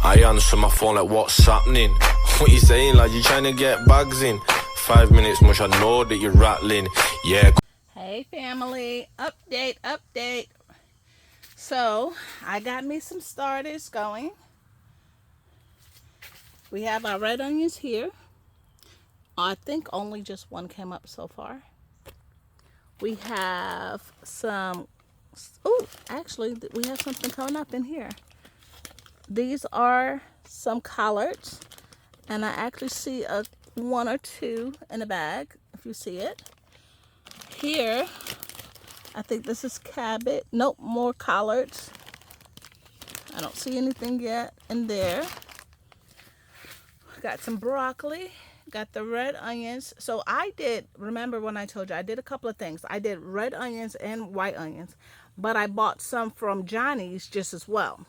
I answer my phone like, what's happening? What you saying, like, you trying to get bags in? 5 minutes much, I know that you're rattling. Yeah. Hey family, update. So I got me some starters going. We have our red onions here. I think only just one came up so far. We have some, oh, actually we have something coming up in here. These are some collards, and I actually see one or two in a bag, if you see it. Here, I think this is cabbage. Nope, more collards. I don't see anything yet in there. Got some broccoli. Got the red onions. So remember when I told you, I did a couple of things. I did red onions and white onions, but I bought some from Johnny's just as well.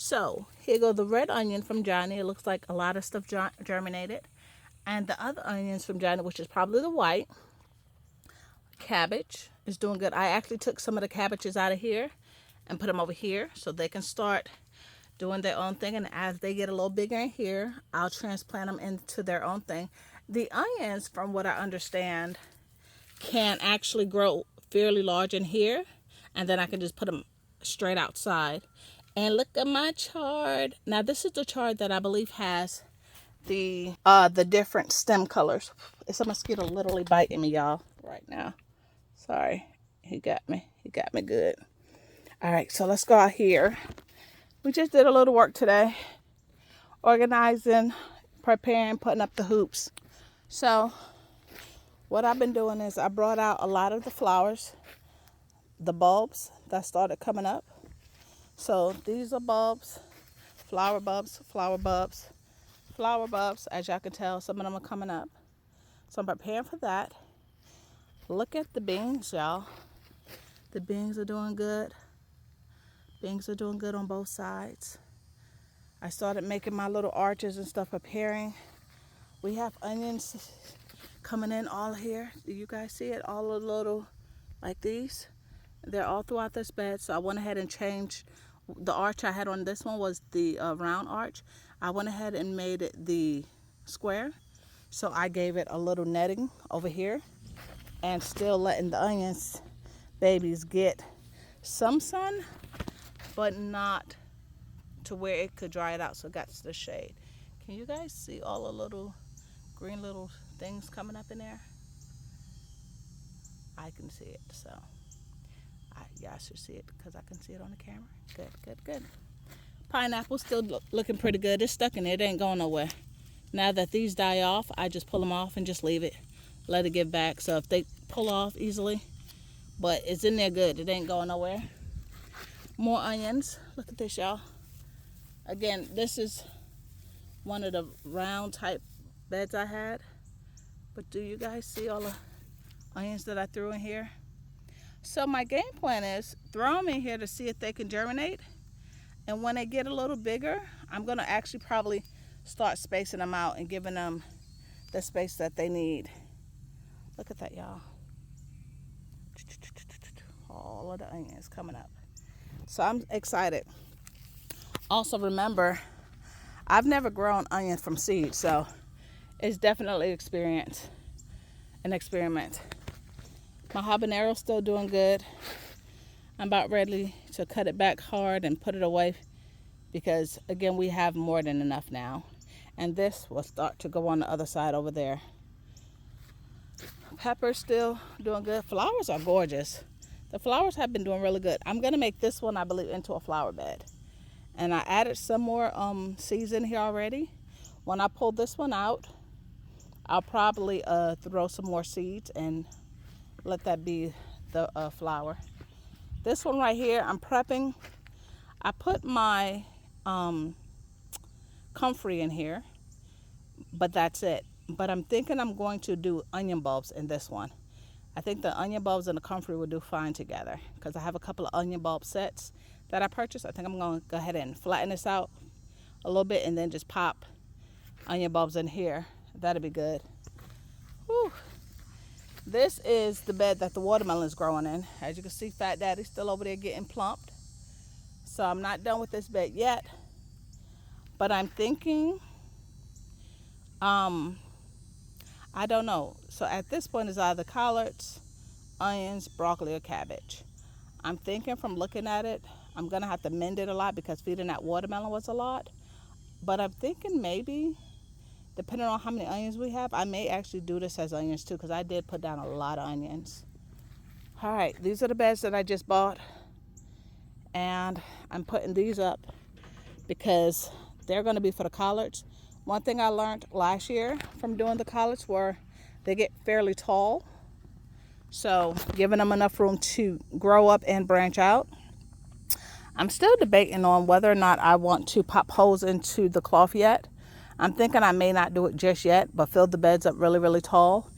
So here go the red onion from Johnny. It looks like a lot of stuff germinated. And the other onions from Johnny, which is probably the white. Cabbage is doing good. I actually took some of the cabbages out of here and put them over here so they can start doing their own thing. And as they get a little bigger in here, I'll transplant them into their own thing. The onions, from what I understand, can actually grow fairly large in here, and then I can just put them straight outside. And look at my chard. Now this is the chard that I believe has the different stem colors. It's a mosquito literally biting me, y'all, right now. Sorry, he got me good. All right, so let's go out here. We just did a little work today, organizing, preparing, putting up the hoops. So what I've been doing is I brought out a lot of the flowers, the bulbs that started coming up. So these are bulbs, flower bulbs. As y'all can tell, some of them are coming up. So I'm preparing for that. Look at the beans, y'all. The beans are doing good. Beans are doing good on both sides. I started making my little arches and stuff, preparing. We have onions coming in all here. Do you guys see it? All the little, like these. They're all throughout this bed. So I went ahead and changed. The arch I had on this one was the round arch. I went ahead and made it the square. So I gave it a little netting over here. And still letting the onions babies get some sun, but not to where it could dry it out, so it got the shade. Can you guys see all the little green little things coming up in there? I can see it, so y'all should see it because I can see it on the camera. Good. Pineapple's still looking pretty good. It's stuck in there. It ain't going nowhere. Now that these die off, I just pull them off and just leave it. Let it get back. So if they pull off easily, but it's in there good. It ain't going nowhere. More onions. Look at this, y'all. Again, this is one of the round type beds I had. But do you guys see all the onions that I threw in here? So my game plan is throw them in here to see if they can germinate. And when they get a little bigger, I'm going to actually probably start spacing them out and giving them the space that they need. Look at that, y'all. All of the onions coming up. So I'm excited. Also remember, I've never grown onions from seed, so it's definitely an experiment. My habanero's still doing good. I'm about ready to cut it back hard and put it away because, again, we have more than enough now. And this will start to go on the other side over there. Pepper's still doing good. Flowers are gorgeous. The flowers have been doing really good. I'm going to make this one, I believe, into a flower bed. And I added some more seeds in here already. When I pull this one out, I'll probably throw some more seeds and let that be the flower. This one right here, I'm prepping. I put my comfrey in here, but that's it. But I'm thinking I'm going to do onion bulbs in this one. I think the onion bulbs and the comfrey will do fine together because I have a couple of onion bulb sets that I purchased. I think I'm going to go ahead and flatten this out a little bit and then just pop onion bulbs in here. That'll be good. Whew. This is the bed that the watermelon is growing in. As you can see, Fat Daddy's still over there getting plumped. So I'm not done with this bed yet. But I'm thinking, I don't know. So at this point, it's either collards, onions, broccoli, or cabbage. I'm thinking from looking at it, I'm going to have to mend it a lot because feeding that watermelon was a lot. But I'm thinking maybe, depending on how many onions we have, I may actually do this as onions too because I did put down a lot of onions. All right, these are the beds that I just bought. And I'm putting these up because they're going to be for the collards. One thing I learned last year from doing the collards were they get fairly tall. So giving them enough room to grow up and branch out. I'm still debating on whether or not I want to pop holes into the cloth yet. I'm thinking I may not do it just yet, but fill the beds up really, really tall.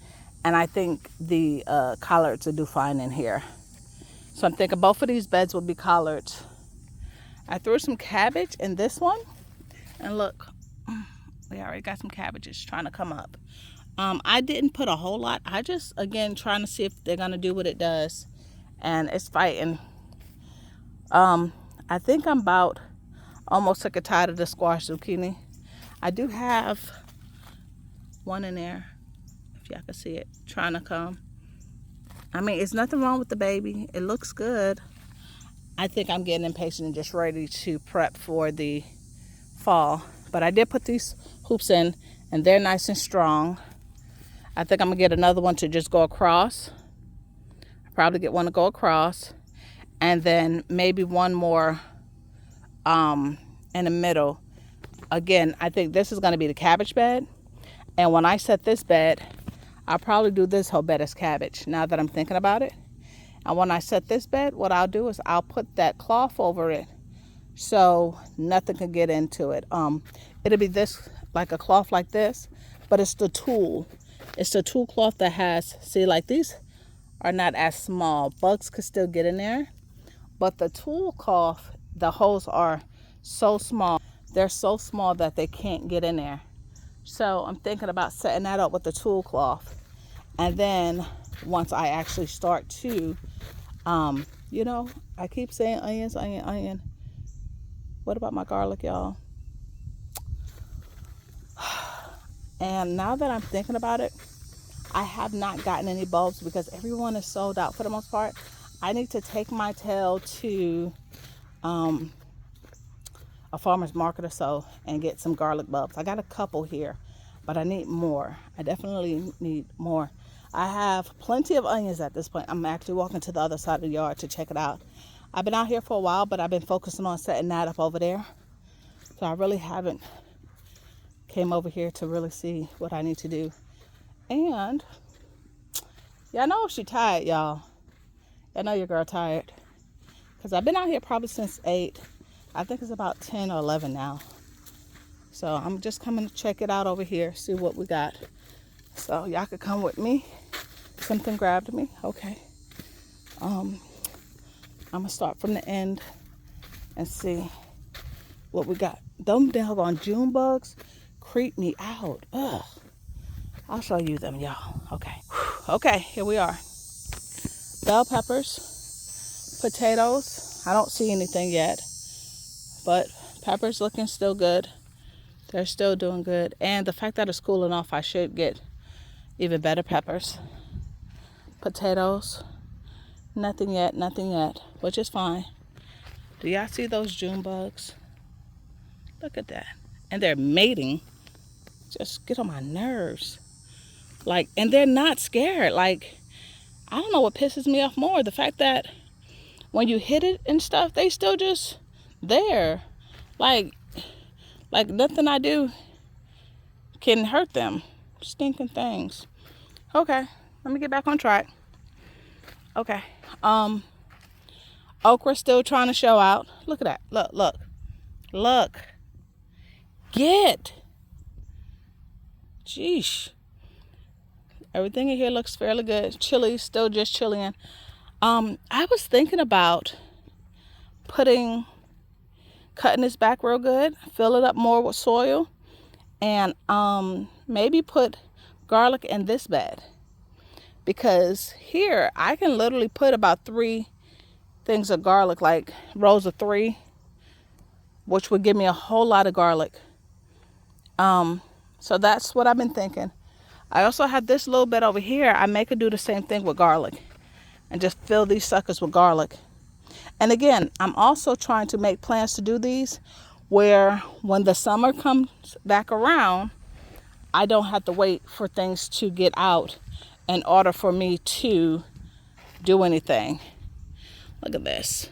And I think the collards will do fine in here. So I'm thinking both of these beds will be collards. I threw some cabbage in this one. And look, we already got some cabbages trying to come up. I didn't put a whole lot. I just, again, trying to see if they're going to do what it does. And it's fighting. I think I'm about almost sick and tired of the squash zucchini. I do have one in there, if y'all can see it, trying to come. I mean, it's nothing wrong with the baby. It looks good. I think I'm getting impatient and just ready to prep for the fall. But I did put these hoops in, and they're nice and strong. I think I'm going to get another one to just go across. I'll probably get one to go across. And then maybe one more in the middle. Again, I think this is going to be the cabbage bed. And when I set this bed, I'll probably do this whole bed as cabbage, now that I'm thinking about it. And when I set this bed, what I'll do is I'll put that cloth over it so nothing can get into it. It'll be this, like a cloth like this, but it's the tulle. It's the tulle cloth that has, see, like these are not as small. Bugs could still get in there. But the tulle cloth, the holes are so small. They're so small that they can't get in there. So I'm thinking about setting that up with the tulle cloth. And then once I actually start to, you know, I keep saying onions, onion. What about my garlic, y'all? And now that I'm thinking about it, I have not gotten any bulbs because everyone is sold out for the most part. I need to take my tail to a farmer's market or so and get some garlic bulbs. I got a couple here, but I need more. I definitely need more. I have plenty of onions at this point. I'm actually walking to the other side of the yard to check it out. I've been out here for a while, but I've been focusing on setting that up over there. So I really haven't came over here to really see what I need to do. And y'all know she tired, y'all. I know your girl tired. Because I've been out here probably since 8. I think it's about 10 or 11 now. So I'm just coming to check it out over here, see what we got. So y'all could come with me. Something grabbed me. Okay. I'm going to start from the end and see what we got. Them doggone June bugs creep me out. Ugh. I'll show you them, y'all. Okay. Okay, here we are. Bell peppers, potatoes. I don't see anything yet, but peppers looking still good. They're still doing good. And the fact that it's cooling off, I should get even better peppers. Potatoes, nothing yet, which is fine. Do y'all see those June bugs? Look at that. And they're mating. Just get on my nerves. Like, and they're not scared. Like, I don't know what pisses me off more. The fact that when you hit it and stuff, they still just there. Like nothing I do can hurt them. Stinking things. Okay, let me get back on track. Okay. Okra still trying to show out. Look at that. Look. Get. Jeesh. Everything in here looks fairly good. Chili, still just chilling. I was thinking about cutting this back real good, fill it up more with soil, and maybe put garlic in this bed. Because here, I can literally put about 3 things of garlic, like rows of 3, which would give me a whole lot of garlic. So that's what I've been thinking. I also have this little bit over here. I may could do the same thing with garlic and just fill these suckers with garlic. And again, I'm also trying to make plans to do these where when the summer comes back around, I don't have to wait for things to get out in order for me to do anything. Look at this.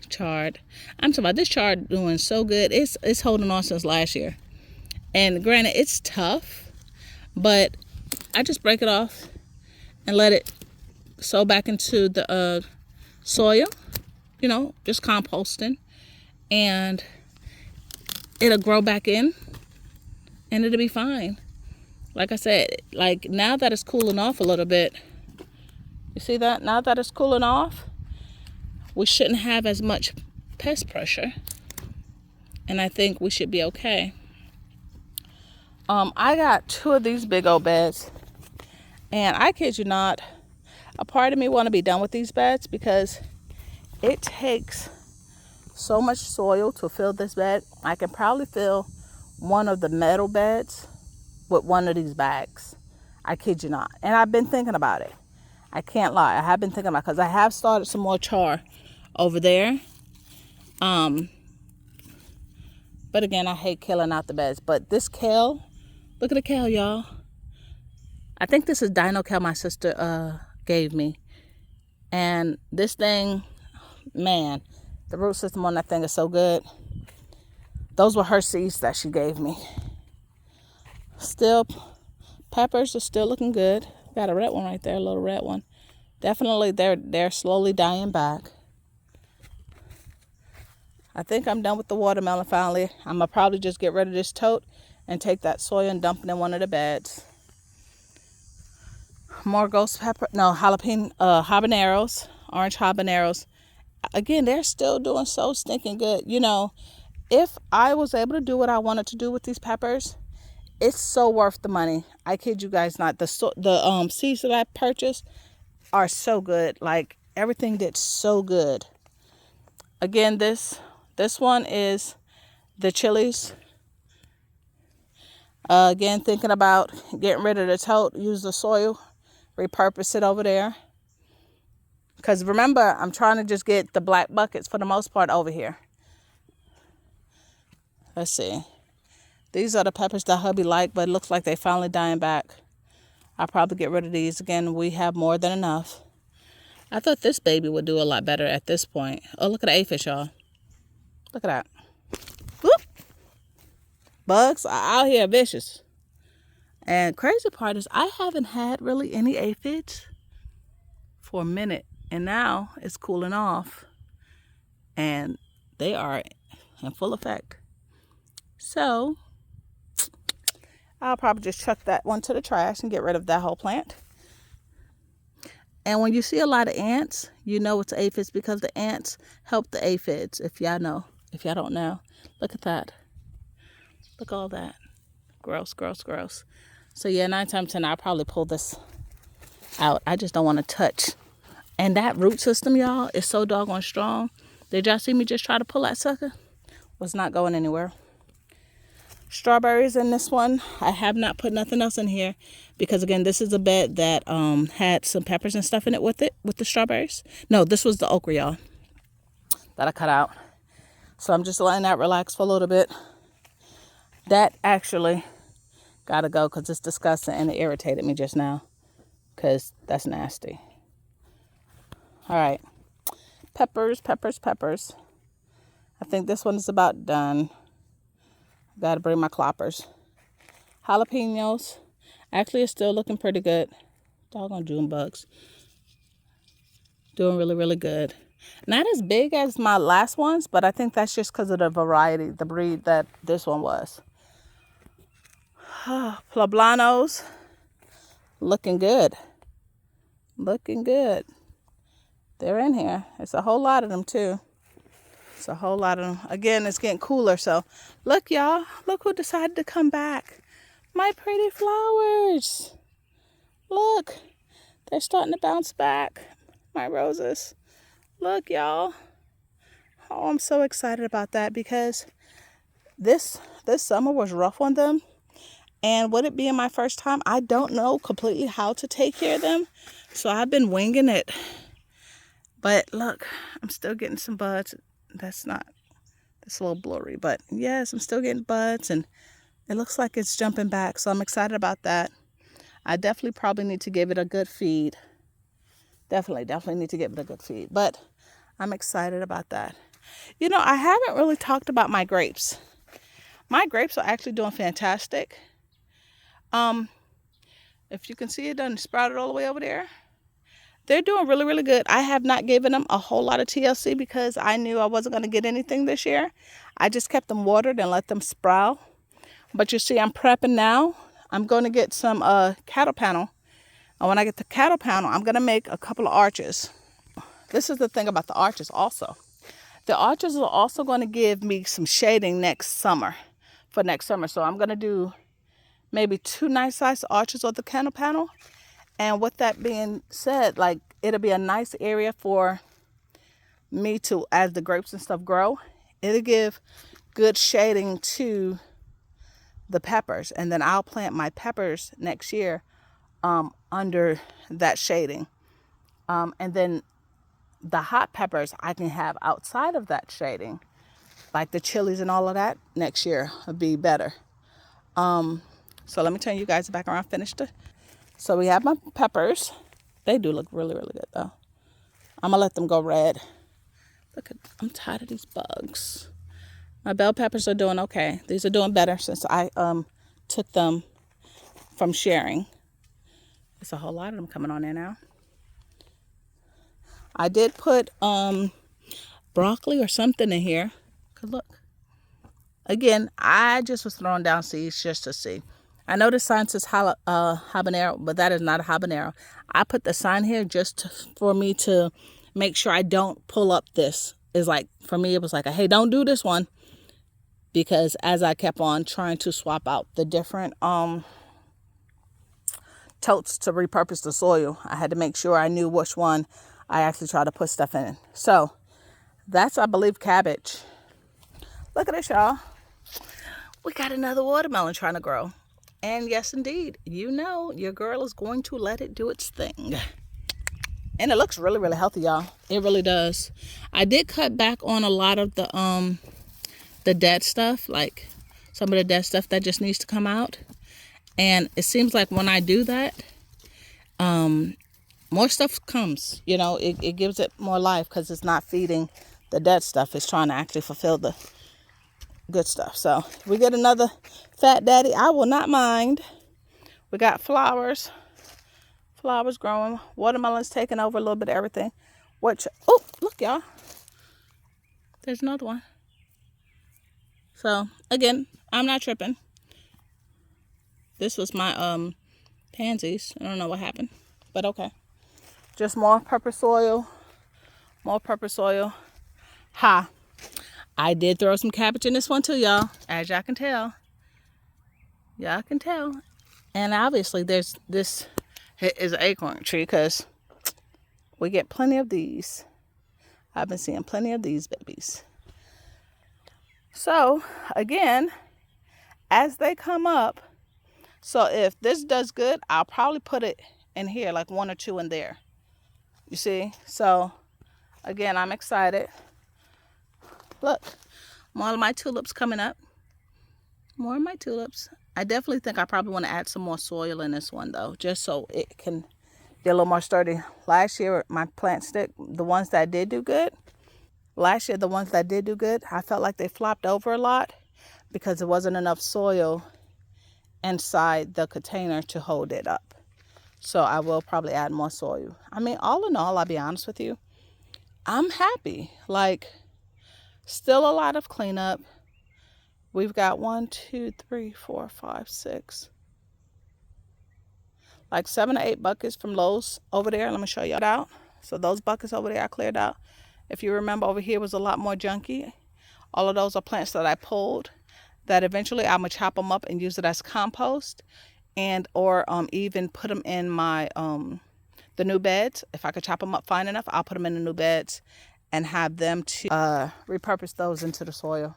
Chard. I'm talking about this chard doing so good. It's holding on since last year. And granted, it's tough, but I just break it off and let it sow back into the soil, just composting, and it'll grow back in and it'll be fine. Like I said, like now that it's cooling off a little bit, you see that? Now that it's cooling off, we shouldn't have as much pest pressure, and I think we should be okay. I got 2 of these big old beds, and I kid you not, a part of me want to be done with these beds because it takes so much soil to fill this bed. I can probably fill one of the metal beds with one of these bags. I kid you not. And I've been thinking about it. I can't lie. I have been thinking about it because I have started some more char over there. But again, I hate killing out the beds. But this kale, look at the kale, y'all. I think this is dino kale my sister gave me. And this thing, man, the root system on that thing is so good. Those were her seeds that she gave me. Still, peppers are still looking good. Got a red one right there, a little red one. Definitely, they're slowly dying back. I think I'm done with the watermelon finally. I'm going to probably just get rid of this tote and take that soil and dump it in one of the beds. More ghost pepper, no, habaneros, orange habaneros. Again, they're still doing so stinking good. If I was able to do what I wanted to do with these peppers, it's so worth the money. I kid you guys not. The seeds that I purchased are so good. Like, everything did so good. Again, this one is the chilies. Again, thinking about getting rid of the tote, use the soil, repurpose it over there. Because remember, I'm trying to just get the black buckets for the most part over here. Let's see. These are the peppers that hubby liked, but it looks like they finally dying back. I'll probably get rid of these. Again, we have more than enough. I thought this baby would do a lot better at this point. Oh, look at the aphis, y'all. Look at that. Whoop. Bugs are out here vicious. And crazy part is I haven't had really any aphids for a minute. And now it's cooling off. And they are in full effect. So I'll probably just chuck that one to the trash and get rid of that whole plant. And when you see a lot of ants, you know it's aphids because the ants help the aphids, if y'all know. If y'all don't know. Look at that. Look at all that. Gross, gross, gross. So yeah, 9 times 10, I'll probably pull this out. I just don't want to touch. And that root system, y'all, is so doggone strong. Did y'all see me just try to pull that sucker? Was not going anywhere. Strawberries in this one. I have not put nothing else in here because again, this is a bed that had some peppers and stuff in it with the strawberries. No, this was the okra, y'all, that I cut out. So I'm just letting that relax for a little bit. That actually gotta go because it's disgusting and it irritated me just now because that's nasty. All right, peppers. I think this one is about done. Gotta bring my cloppers. Jalapenos. Actually, it's still looking pretty good. Doggone June bugs. Doing really, really good. Not as big as my last ones, but I think that's just because of the variety, the breed that this one was. Poblanos. Looking good. Looking good. They're in here. It's a whole lot of them, too. It's a whole lot of them. Again, it's getting cooler, so look, y'all. Look who decided to come back. My pretty flowers. Look. They're starting to bounce back. My roses. Look, y'all. Oh, I'm so excited about that because This summer was rough on them. And with it being my first time, I don't know completely how to take care of them. So I've been winging it. But look, I'm still getting some buds. That's a little blurry. But yes, I'm still getting buds. And it looks like it's jumping back. So I'm excited about that. I definitely probably need to give it a good feed. Definitely need to give it a good feed. But I'm excited about that. You know, I haven't really talked about my grapes. My grapes are actually doing fantastic. If you can see it done sprouted all the way over there. They're doing really, really good. I have not given them a whole lot of TLC because I knew I wasn't going to get anything this year. I just kept them watered and let them sprout. But you see, I'm prepping now. I'm going to get some cattle panel. And when I get the cattle panel, I'm going to make a couple of arches. This is the thing about the arches also. The arches are also going to give me some shading for next summer. So I'm going to do maybe 2 nice sized arches of the cattle panel. And with that being said, like, it'll be a nice area for me to, as the grapes and stuff grow, it'll give good shading to the peppers. And then I'll plant my peppers next year under that shading. And then the hot peppers I can have outside of that shading, like the chilies and all of that, next year will be better. So let me turn you guys back around, finished it. So we have my peppers. They do look really, really good though. I'm gonna let them go red. Look at, I'm tired of these bugs. My bell peppers are doing okay. These are doing better since I took them from sharing. There's a whole lot of them coming on there now. I did put broccoli or something in here. Cause look. Again, I just was throwing down seeds just to see. I know the sign says habanero, but that is not a habanero. I put the sign here for me to make sure I don't pull up this. It's like, for me, it was like, hey, don't do this one. Because as I kept on trying to swap out the different totes to repurpose the soil, I had to make sure I knew which one I actually tried to put stuff in. So that's, I believe, cabbage. Look at this, y'all. We got another watermelon trying to grow. And yes, indeed, you know, your girl is going to let it do its thing. And it looks really, really healthy, y'all. It really does. I did cut back on a lot of the dead stuff, like some of the dead stuff that just needs to come out. And it seems like when I do that, more stuff comes. You know, it gives it more life because it's not feeding the dead stuff. It's trying to actually fulfill the good stuff. So if we get another fat daddy, I will not mind. We got flowers growing, watermelons taking over a little bit of everything, which, oh, look, y'all, there's another one. So again, I'm not tripping. This was my pansies. I don't know what happened, but okay. Just more pepper soil. Ha, I did throw some cabbage in this one too, y'all. As y'all can tell. And obviously this is an acorn tree because we get plenty of these. I've been seeing plenty of these babies. So again, as they come up, so if this does good, I'll probably put it in here, like 1 or 2 in there. You see? So again, I'm excited. Look, more of my tulips coming up. More of my tulips. I definitely think I probably want to add some more soil in this one though, just so it can get a little more sturdy. Last year, my plant stick, the ones that did do good, I felt like they flopped over a lot because there wasn't enough soil inside the container to hold it up. So I will probably add more soil. I mean, all in all, I'll be honest with you, I'm happy. Like, still a lot of cleanup. We've got 1, 2, 3, 4, 5, 6, like 7 or 8 buckets from Lowe's over there. Let me show you out. So those buckets over there I cleared out. If you remember, over here was a lot more junky. All of those are plants that I pulled that eventually I'm gonna chop them up and use it as compost, and or even put them in my the new beds. If I could chop them up fine enough, I'll put them in the new beds and have them to repurpose those into the soil.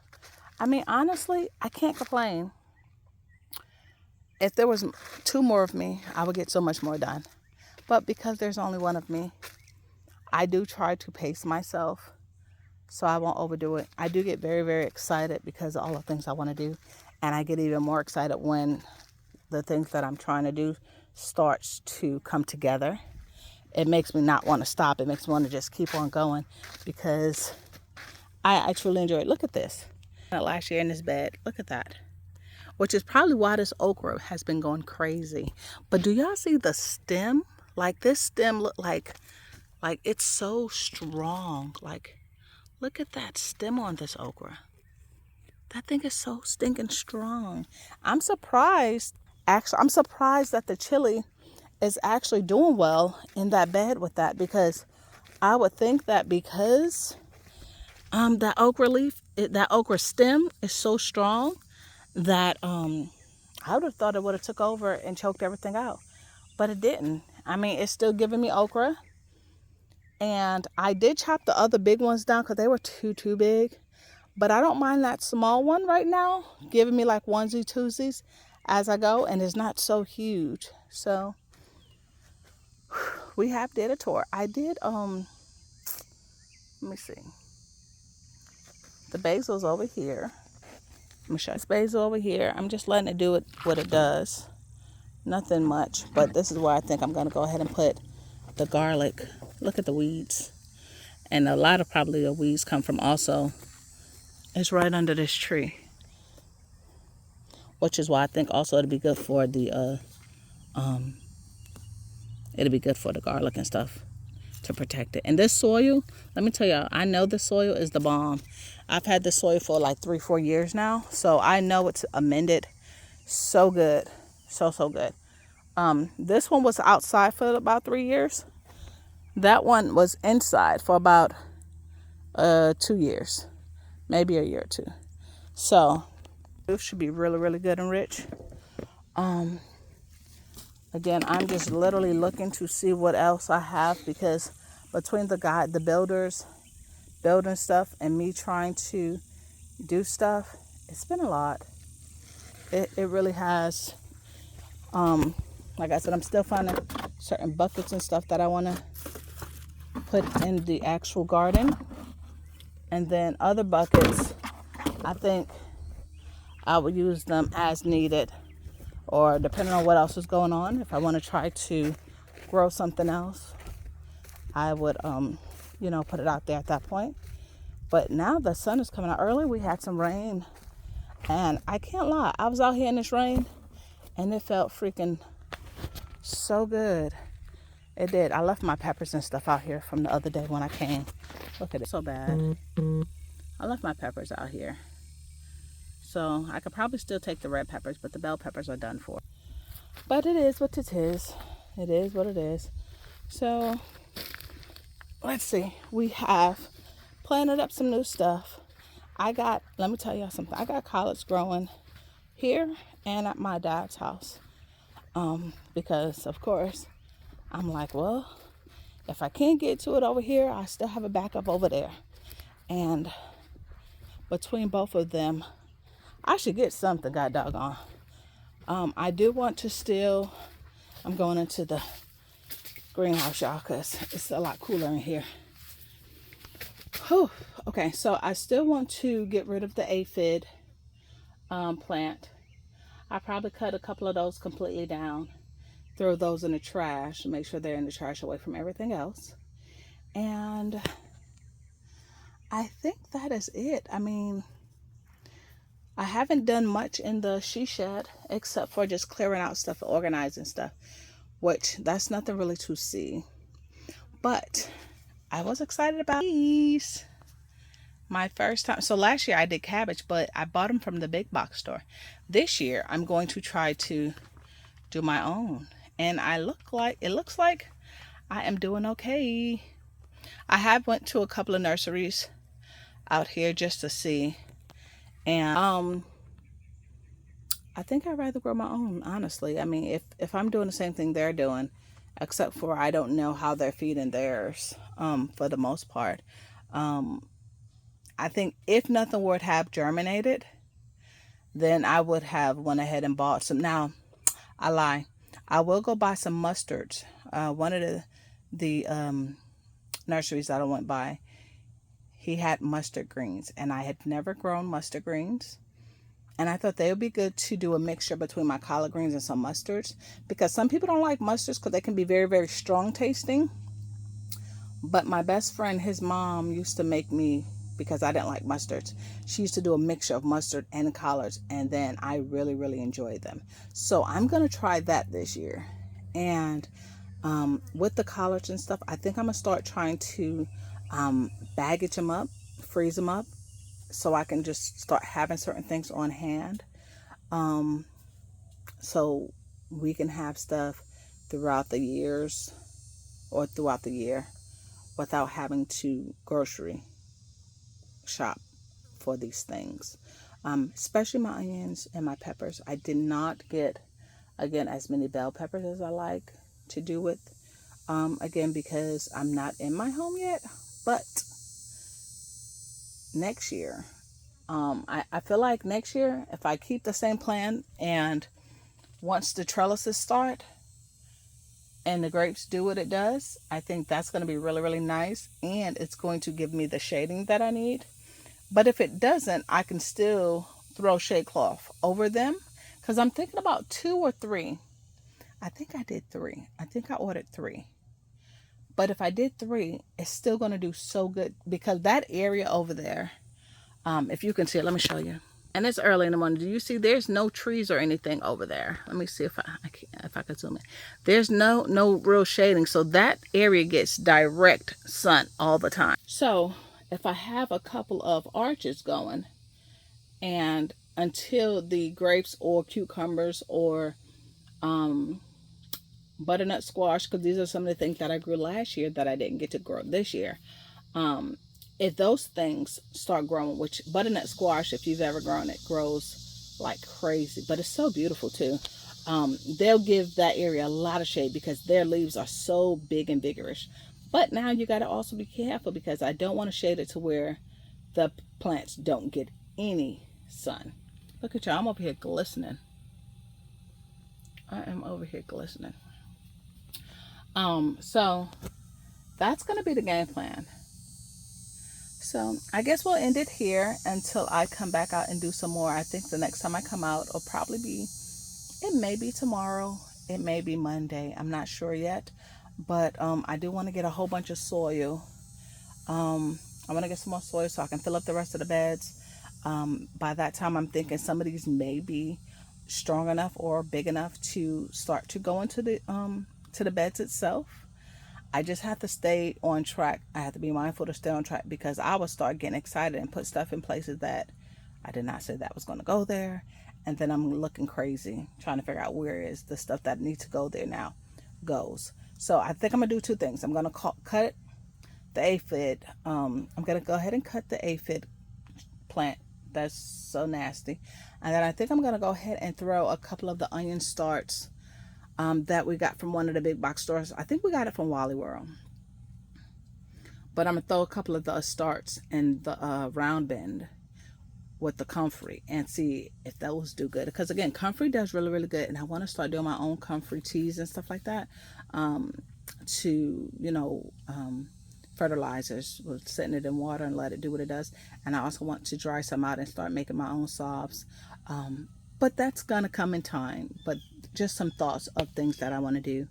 I mean, honestly, I can't complain. If there was 2 more of me, I would get so much more done. But because there's only 1 of me, I do try to pace myself so I won't overdo it. I do get very, very excited because of all the things I want to do. And I get even more excited when the things that I'm trying to do starts to come together. It makes me not want to stop. It makes me want to just keep on going because I truly enjoy it. Look at this. Last year in this bed, look at that. Which is probably why this okra has been going crazy. But do y'all see the stem? Like this stem look like it's so strong. Like, look at that stem on this okra. That thing is so stinking strong. I'm surprised. Actually, I'm surprised that the chili is actually doing well in that bed with that, because I would think that because that okra leaf, that okra stem is so strong that I would have thought it would have took over and choked everything out, but it didn't. I mean, it's still giving me okra, and I did chop the other big ones down because they were too big. But I don't mind that small one right now, giving me like onesie twosies as I go, and it's not so huge. So we have did a tour. I did let me see. The basil's over here. Let me show you. This basil over here. I'm just letting it do it what it does. Nothing much, but this is where I think I'm gonna go ahead and put the garlic. Look at the weeds. And a lot of probably the weeds come from also, it's right under this tree. Which is why I think also it'll be good for the garlic and stuff to protect it. And this soil, let me tell y'all, I know this soil is the bomb. I've had this soil for like 3-4 years now, so I know it's amended. So good, so good. This one was outside for about 3 years. That one was inside for about 2 years, maybe a year or 2. So it should be really good and rich. Again, I'm just literally looking to see what else I have, because between the builders building stuff and me trying to do stuff, it's been a lot. It really has. Like I said, I'm still finding certain buckets and stuff that I want to put in the actual garden. And then other buckets, I think I would use them as needed, or depending on what else is going on. If I want to try to grow something else, I would, put it out there at that point. But now the sun is coming out early. We had some rain, and I can't lie, I was out here in this rain, and it felt freaking so good. It did. I left my peppers and stuff out here from the other day when I came. Look at it, so bad. I left my peppers out here. So I could probably still take the red peppers, but the bell peppers are done for. But it is what it is. It is what it is. So let's see. We have planted up some new stuff. Let me tell y'all something. I got collards growing here and at my dad's house. Because of course, I'm like, well, if I can't get to it over here, I still have a backup over there. And between both of them, I should get something, god doggone. I do want to still, I'm going into the greenhouse, y'all, because it's a lot cooler in here. Whew. Okay, so I still want to get rid of the aphid plant. I probably cut a couple of those completely down, throw those in the trash, make sure they're in the trash away from everything else. And I think that is it. I mean, I haven't done much in the she shed except for just clearing out stuff, organizing stuff, which that's nothing really to see. But I was excited about these. My first time. So last year I did cabbage, but I bought them from the big box store. This year I'm going to try to do my own. And it looks like I am doing okay. I have went to a couple of nurseries out here just to see. And I think I'd rather grow my own, honestly. I mean, if I'm doing the same thing they're doing, except for I don't know how they're feeding theirs, for the most part. I think if nothing would have germinated, then I would have went ahead and bought some. Now, I lie. I will go buy some mustards. One of the nurseries that I went by, he had mustard greens, and I had never grown mustard greens. And I thought they would be good to do a mixture between my collard greens and some mustards, because some people don't like mustards because they can be very, very strong tasting. But my best friend, his mom used to make me, because I didn't like mustards, she used to do a mixture of mustard and collards, and then I really, really enjoyed them. So I'm going to try that this year. And with the collards and stuff, I think I'm going to start trying to baggage them up, freeze them up, so I can just start having certain things on hand. So we can have stuff throughout the years or throughout the year without having to grocery shop for these things. Especially my onions and my peppers. I did not get, again, as many bell peppers as I like to do with. Again, because I'm not in my home yet. But next year, I feel like next year, if I keep the same plan, and once the trellises start and the grapes do what it does, I think that's going to be really, really nice. And it's going to give me the shading that I need. But if it doesn't, I can still throw shade cloth over them, because I'm thinking about 2 or 3. I think I did 3. I think I ordered 3. But if I did 3, it's still going to do so good, because that area over there, if you can see it, let me show you. And it's early in the morning. Do you see there's no trees or anything over there? Let me see if I can zoom in. There's no real shading. So that area gets direct sun all the time. So if I have a couple of arches going, and until the grapes or cucumbers or butternut squash, because these are some of the things that I grew last year that I didn't get to grow this year. If those things start growing, which butternut squash, if you've ever grown it, grows like crazy, but it's so beautiful too. They'll give that area a lot of shade because their leaves are so big and vigorous. But now you got to also be careful, because I don't want to shade it to where the plants don't get any sun. Look at y'all, I'm over here glistening. I am over here glistening. So that's going to be the game plan. So I guess we'll end it here until I come back out and do some more. I think the next time I come out will probably be, it may be tomorrow, it may be Monday. I'm not sure yet. But I do want to get a whole bunch of soil. I want to get some more soil so I can fill up the rest of the beds. By that time, I'm thinking some of these may be strong enough or big enough to start to go into the beds itself. I just have to stay on track. I have to be mindful to stay on track, because I will start getting excited and put stuff in places that I did not say that was going to go there. And then I'm looking crazy trying to figure out where is the stuff that needs to go there now goes. So I think I'm going to do 2 things. I'm going to cut the aphid. I'm going to go ahead and cut the aphid plant. That's so nasty. And then I think I'm going to go ahead and throw a couple of the onion starts that we got from one of the big box stores. I think we got it from Wally World. But I'm going to throw a couple of the starts in the round bend with the comfrey and see if those do good. Because again, comfrey does really, really good. And I want to start doing my own comfrey teas and stuff like that. To, fertilizers, with setting it in water and let it do what it does. And I also want to dry some out and start making my own salves. But that's going to come in time. But just some thoughts of things that I want to do.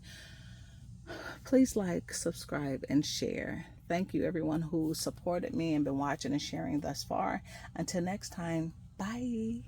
Please like, subscribe, and share. Thank you, everyone who supported me and been watching and sharing thus far. Until next time, bye.